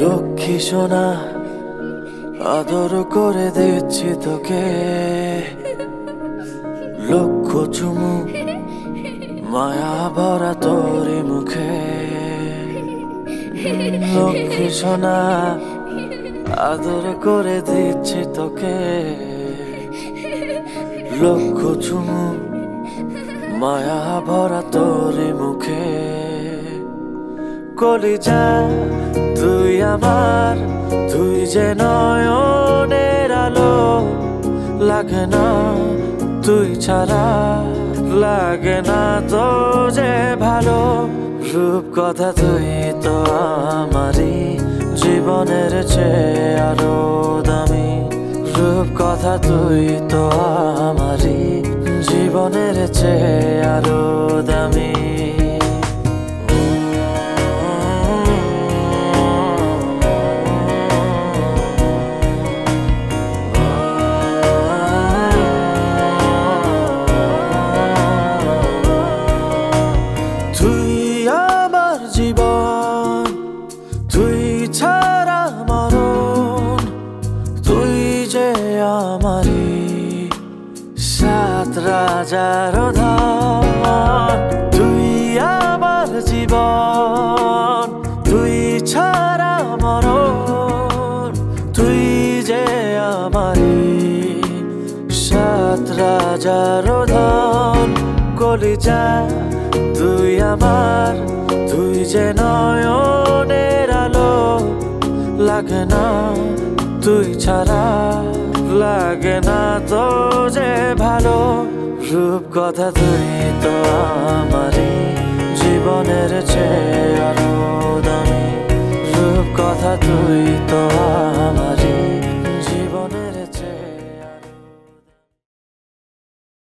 লক্ষ্মী সোনা আদর করে দিচ্ছি তোকে, লক্ষ চুমু মায়া ভরা তোরি মুখে। লক্ষ্মী সোনা আদর করে দিচ্ছি তোকে, লক্ষ চুমু মায়া ভরা তোরি মুখে। কলিজা তুই আমার, তুই যে নয়নের আলো, লাগে না তুই ছাড়া, লাগে না তো যে ভালো। রূপ কথা তুই তো আমারই জীবনের চেয়ে আরো দামি, রূপ কথা তুই তো আমারই জীবনের চেয়ে আরো দামি। জীবন তুই ছাড়া মরণ, তুই যে আমারি সাত রাজার ধন। তুই আমার জীবন, তুই ছাড়া মরণ, তুই যে আমারি সাত রাজার ধন। কলিজা তুই আমার, তুই যে নয়নের আলো, লাগে না তুই ছাড়া, লাগে না তো যে ভালো। রূপ কথা তুই তো আমারই জীবনের চেয়ে আরো দামি, রূপ কথা তুই তো